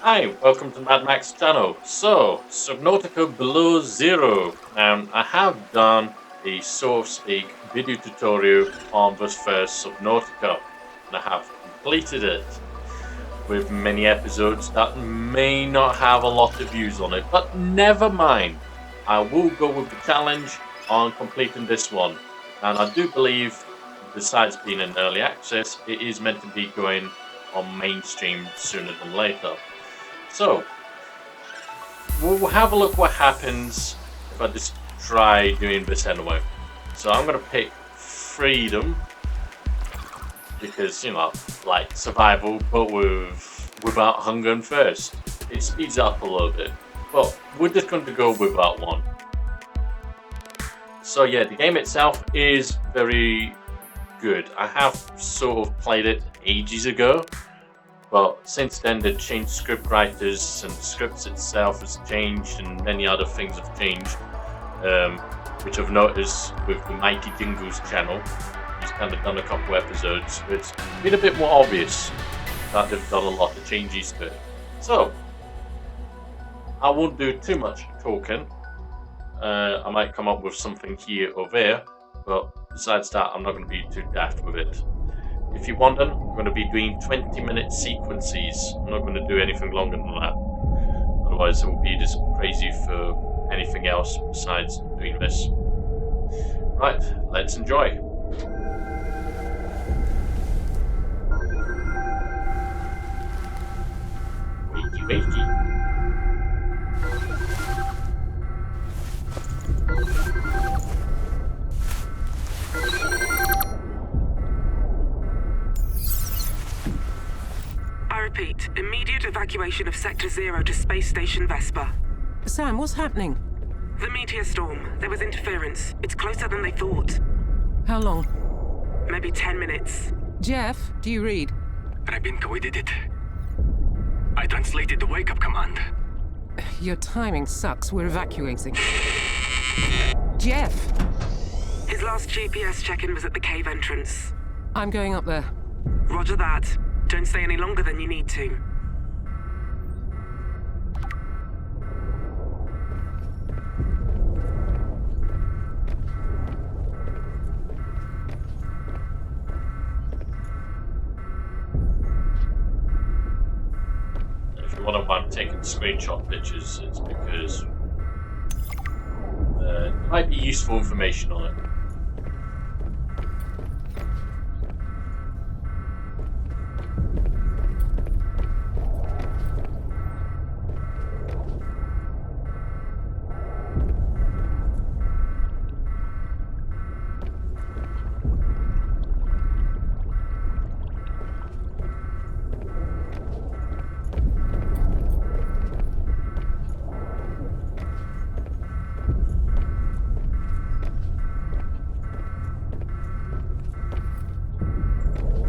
Hi, welcome to Mad Max channel. So, Subnautica Below Zero. I have done a so to speak video tutorial on this first Subnautica, and I have completed it with many episodes that may not have a lot of views on it, but never mind. I will go with the challenge on completing this one, and I do believe, besides being in early access, it is meant to be going on mainstream sooner than later. So, we'll have a look what happens if I just try doing this anyway. So I'm going to pick freedom, because, like survival, but without hunger and thirst. It speeds up a little bit, but we're just going to go with that one. So yeah, the game itself is very good. I have sort of played it ages ago, but since then they've changed script writers and the scripts itself has changed and many other things have changed, which I've noticed with the Mighty Jingles channel. He's kind of done a couple episodes, but it's been a bit more obvious that they've done a lot of changes to it. So, I won't do too much talking. I might come up with something here or there, but besides that I'm not going to be too daft with it. If you're wondering, I'm going to be doing 20-minute sequences. I'm not going to do anything longer than that. Otherwise it will be just crazy for anything else besides doing this. Right, let's enjoy. Wakey. Repeat, immediate evacuation of Sector 0 to Space Station Vespa. Sam, what's happening? The meteor storm. There was interference. It's closer than they thought. How long? Maybe 10 minutes. Jeff, do you read? Rabinka, we did it. I translated the wake-up command. Your timing sucks. We're evacuating. Jeff! His last GPS check-in was at the cave entrance. I'm going up there. Roger that. Don't stay any longer than you need to. If you wonder why I'm taking screenshot pictures, it's because there might be useful information on it.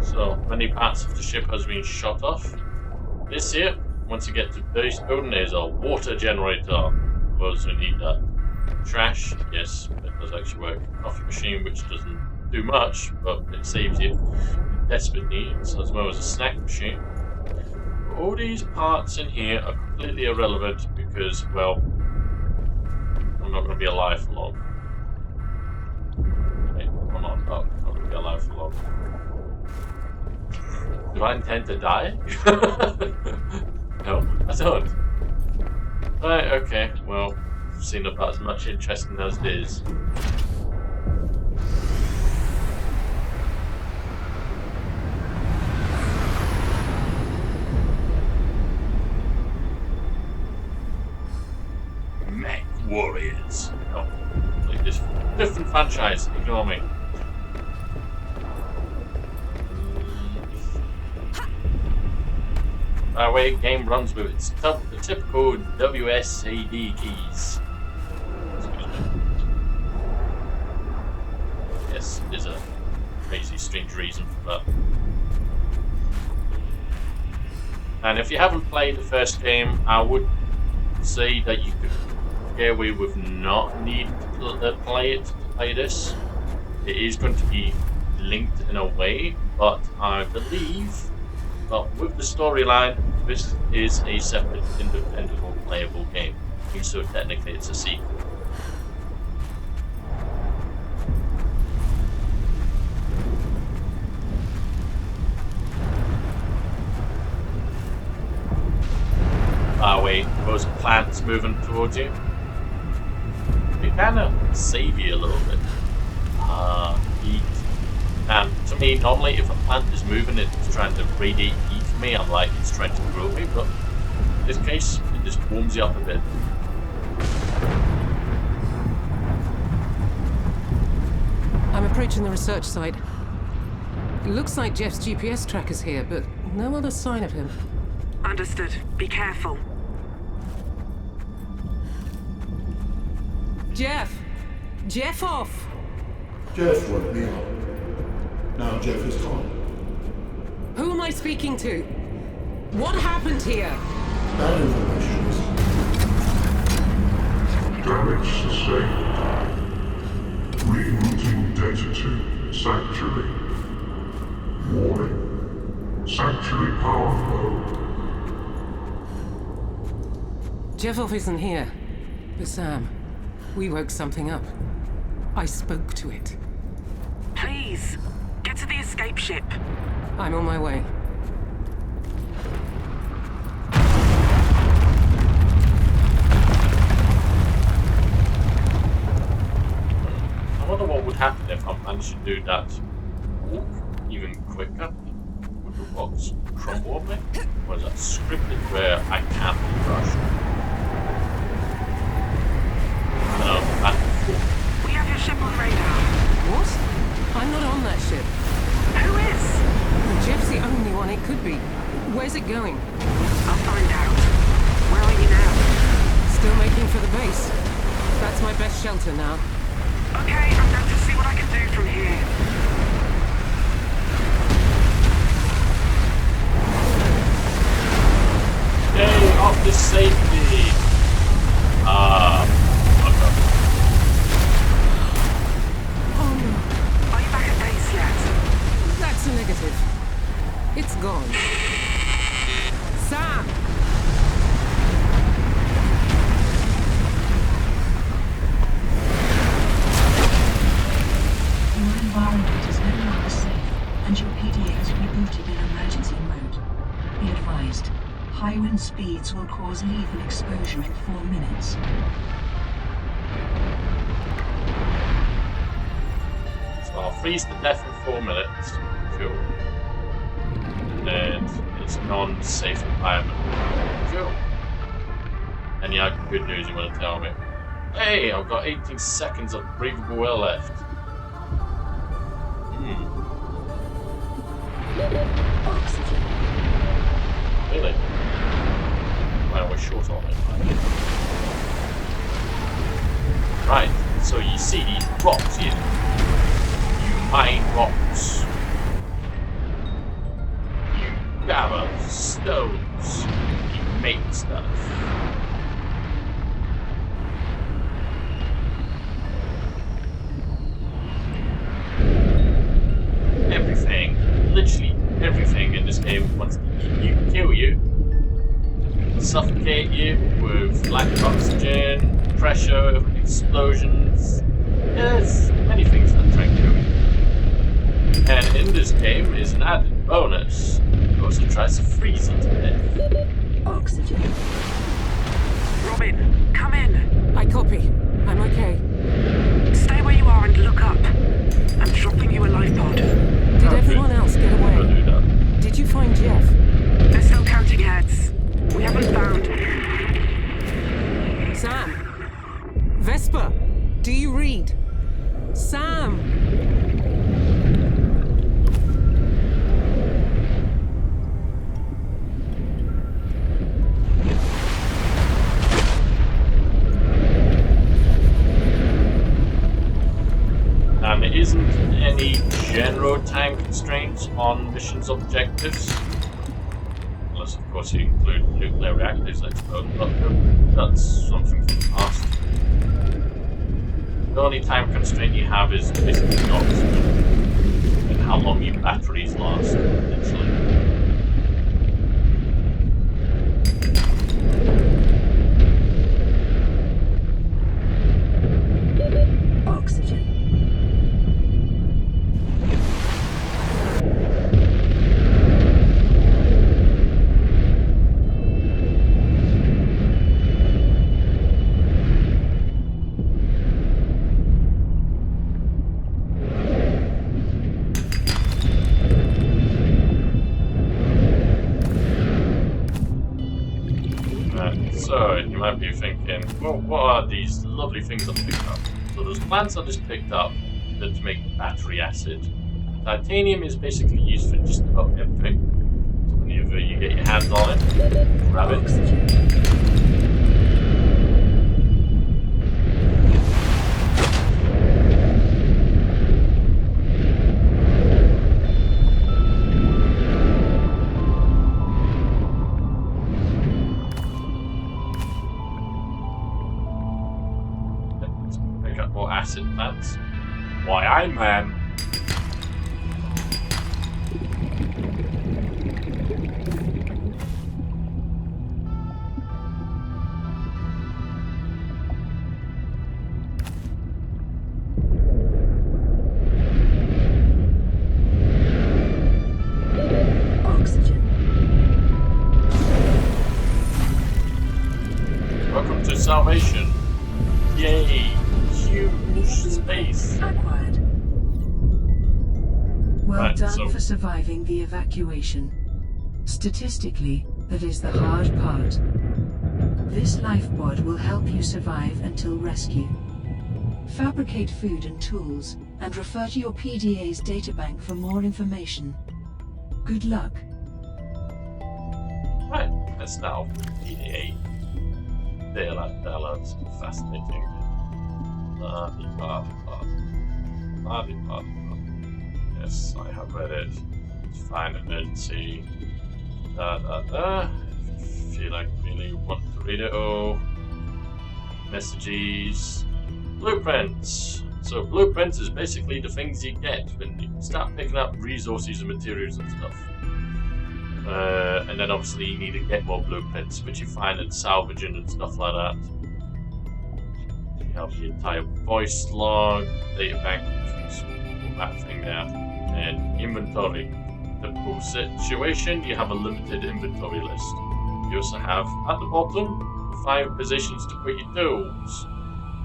So many parts of the ship has been shot off. This here, once you get to base building, there's a water generator. Those who need that. Trash, yes, it does actually work. Coffee machine, which doesn't do much, but it saves you desperate needs, as well as a snack machine. All these parts in here are completely irrelevant because, well, I'm not going to be alive for long. Hey, come on, oh, I'm not going to be alive for long. Do I intend to die? No, I don't. Right, okay, well, I've seen about as much interesting as it is. Mech Warriors. Oh, like this different franchise, ignore me. That way, game runs with its the typical WSAD keys. Excuse me. Yes, there's a crazy, strange reason for that. And if you haven't played the first game, I would say that you could get away with not needing to play this. It is going to be linked in a way, but I believe But with the storyline, this is a separate, independently playable game, so technically it's a sequel. Wait, those plants moving towards you. They kind of save you a little bit. Heat. And to me, normally if a plant is moving, it's trying to radiate heat for me. I'm like, it's trying to grow me, but in this case, it just warms you up a bit. I'm approaching the research site. It looks like Jeff's GPS tracker's here, but no other sign of him. Understood. Be careful. Jeff! Jeff off! Jeff woke me up. Now Jeff is gone. Who am I speaking to? What happened here? That information is Damage sustained. Rerouting data to Sanctuary. Warning. Sanctuary power low. Jeff isn't here. But Sam, we woke something up. I spoke to it. Please, get to the escape ship. I'm on my way. I wonder what would happen if I managed to do that walk even quicker. Would the rocks crumble on me? Or is that scripted where I can't be rushed? No, back and forth. We have your ship on radar. What? I'm not on that ship. Who is? Jeff's the only one it could be. Where's it going? I'll find out. Where are you now? Still making for the base. That's my best shelter now. Okay, I'm going to see what I can do from here. Yay, off to safety! Okay. Oh no, Are you back at base yet? that's a negative. It's gone. Sam! Your environment is no longer safe, and your PDA has rebooted in emergency mode. Be advised, high wind speeds will cause lethal exposure in 4 minutes. So I'll freeze to death in 4 minutes. Cool. And it's non-safe environment. Cool. And you have good news you want to tell me. Hey, I've got 18 seconds of breathable air left. Oxygen. Really? Well, we're short on it. Right, so you see these rocks here. You mine rocks. You gather stones. You make stuff. Everything, literally everything in this game wants to eat you, kill you, suffocate you with lack of oxygen, pressure, explosions. There's many things that try to kill you. And in this game is an added bonus. It also tries to freeze you to death. Oxygen. Robin, come in. I copy. I'm okay. Stay where you are and look up. I'm dropping you a life pod. Did everyone else get I'll away? do that. Did you find Jeff? They're still counting heads. We haven't found... Sam! Vesper! Do you read? Sam! There isn't any general time constraints on missions objectives. Unless, of course, you include nuclear reactors, I suppose, but that's something from the past. The only time constraint you have is basically oxygen and how long your batteries last, essentially. So, you might be thinking, well, what are these lovely things I picked up? So those plants I just picked up that make battery acid. Titanium is basically used for just about everything. So whenever you get your hands on it, grab it. Pick up more acid plants. Why, I'm man. Welcome to Salvation. Yay! Huge space. Acquired. Well Right, done so- for surviving the evacuation. Statistically, that is the hard part. This life pod will help you survive until rescue. Fabricate food and tools, and refer to your PDA's databank for more information. Good luck. Right, let's now PDA. That's fascinating. Yes, I have read it. It's fine, emergency. Feel like really want to read it all. Messages. Blueprints. So blueprints is basically the things you get when you start picking up resources and materials and stuff. And then obviously you need to get more blueprints, which you find in salvaging and stuff like that. You have the entire voice log, data bank, that thing there, and inventory. Typical situation, you have a limited inventory list. You also have, at the bottom, 5 positions to put your tools.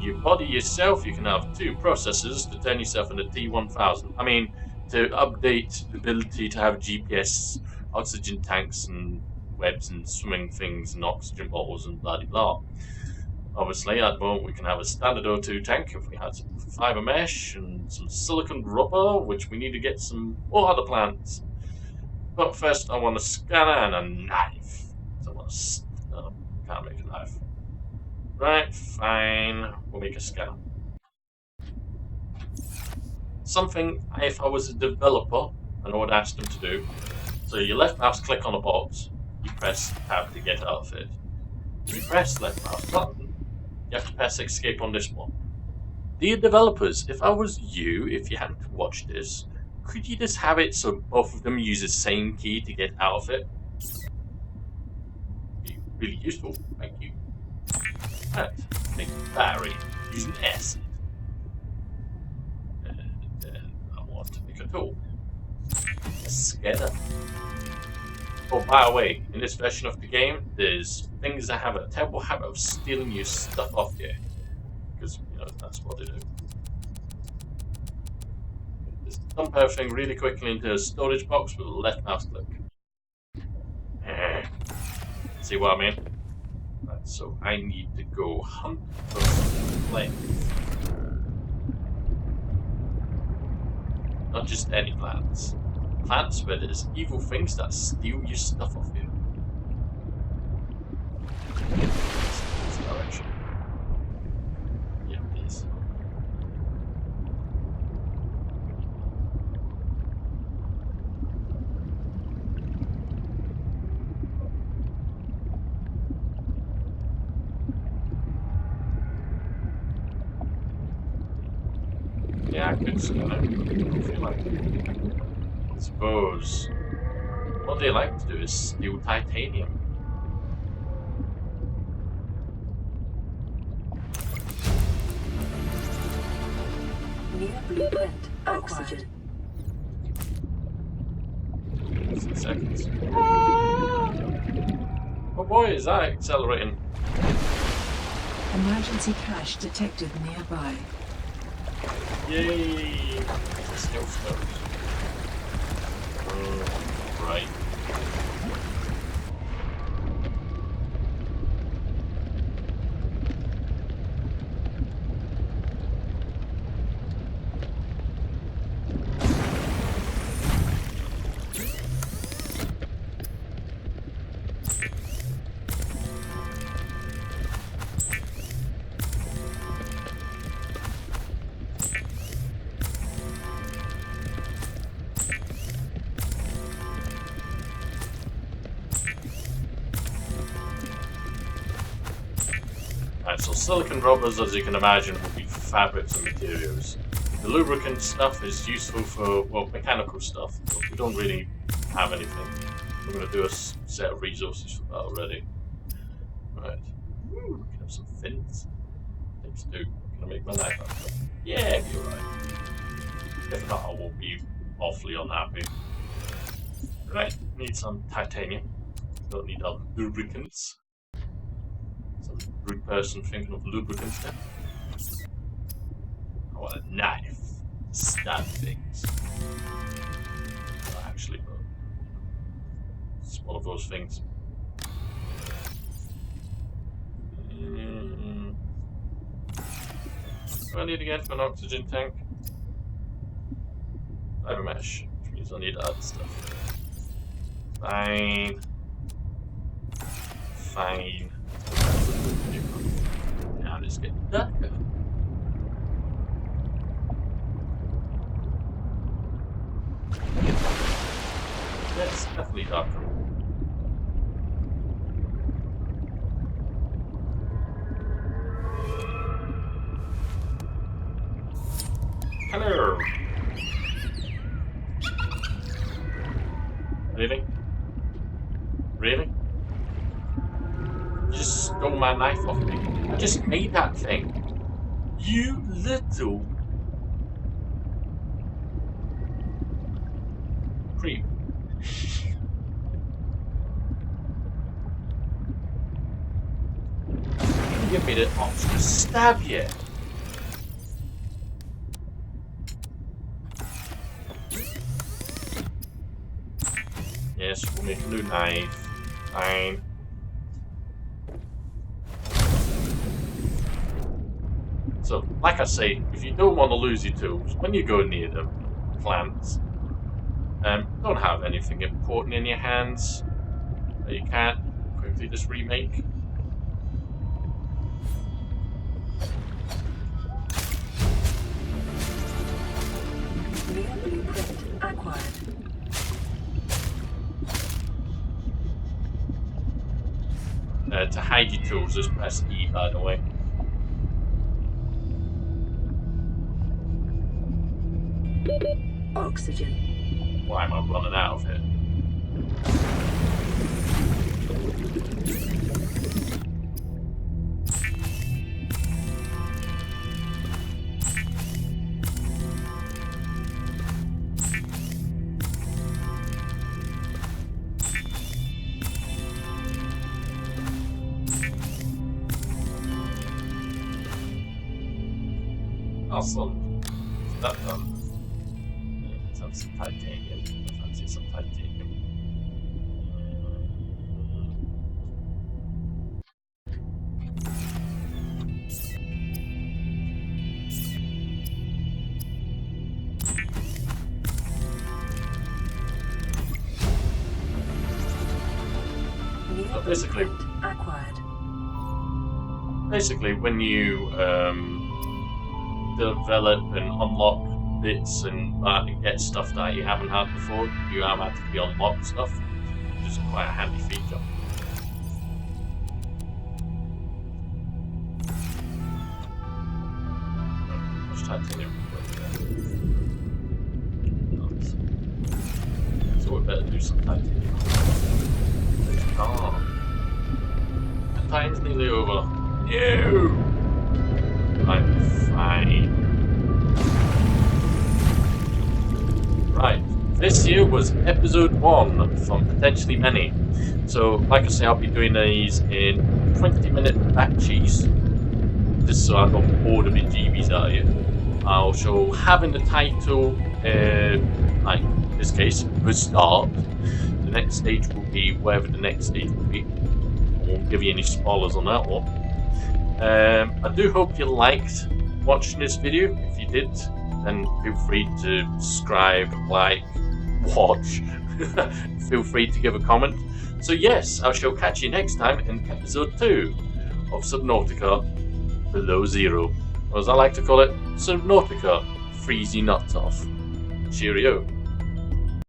Your body yourself, you can have 2 processors to turn yourself into T1000. I mean, to update the ability to have GPS, oxygen tanks and webs and swimming things and oxygen bottles and blah blah. Obviously, at the moment we can have a standard O2 tank if we had some fiber mesh and some silicon rubber, which we need to get some more other plants. But first, I want a scanner and a knife. So I want to can't make a knife. Right, fine. We'll make a scanner. Something, if I was a developer, I know what I'd ask them to do. So you left mouse click on a box, you press tab to get out of it. You press left mouse button, you have to press escape on this one. Dear developers, if I was you, if you hadn't watched this, could you just have it so both of them use the same key to get out of it? Be really useful, thank you. Right, make a battery using acid. And then I want to make a tool. A scanner. Oh, by the way, in this version of the game, there's things that have a terrible habit of stealing your stuff off you. Because, you know, that's what they do. Just dump everything really quickly into a storage box with a left mouse click. See what I mean? Right, so I need to go hunt for plants. Not just any plants. Plants where there's evil things that steal your stuff off you. This direction. Yeah, please. Yeah, I could scan it. I feel like I suppose what they like to do is steal titanium. New blueprint acquired. 6 seconds. Oh boy, is that accelerating. Emergency cache detected nearby. Yay! The snow stones. Right. Right, so silicon rubbers, as you can imagine, will be fabrics and materials. The lubricant stuff is useful for, well, mechanical stuff, but we don't really have anything. We're going to do a set of resources for that already. Right. Ooh, we can have some fins. Things do. Can I make my knife out of it? Yeah, you're right. If not, I will be awfully unhappy. Right, need some titanium. Don't need other lubricants. Some rude person thinking of lubricants then. I want a knife. Stab things. Not actually, but it's one of those things. What do I need again for an oxygen tank? Fiber mesh, which means I need other stuff. Fine. Fine. Now let's get darker. Yes, definitely darker. Hello. Really? Really? You just stole my knife off me. I just made that thing. You little creep. You give me the option to stab you. Yes, we'll make a new knife. Fine. So, like I say, if you don't want to lose your tools, when you go near them, plants, don't have anything important in your hands that you can't quickly just remake. New blueprint acquired. To hide your tools, just press E, by the way. Oxygen. Why am I running out of it? Awesome. That done. Let's have some titanium. I fancy some titanium. New So basically, blueprint acquired. basically, when you develop and unlock bits and get stuff that you haven't had before, you automatically unlock stuff, which is quite a handy feature. Much titanium. So we better do some titanium. Oh. The time's nearly over. No! I'm fine. Right, this here was episode 1 from potentially many. So, like I say, I'll be doing these in 20-minute batches, just so I don't bore the bejeebies out of you. I'll show having the title, like in this case, the start. The next stage will be wherever the next stage will be. I won't give you any spoilers on that one. I do hope you liked watching this video. If you did, then feel free to subscribe, like, watch. Feel free to give a comment. So yes, I shall catch you next time in episode 2 of Subnautica Below Zero. Or as I like to call it, Subnautica Freeze Your Nuts Off. Cheerio.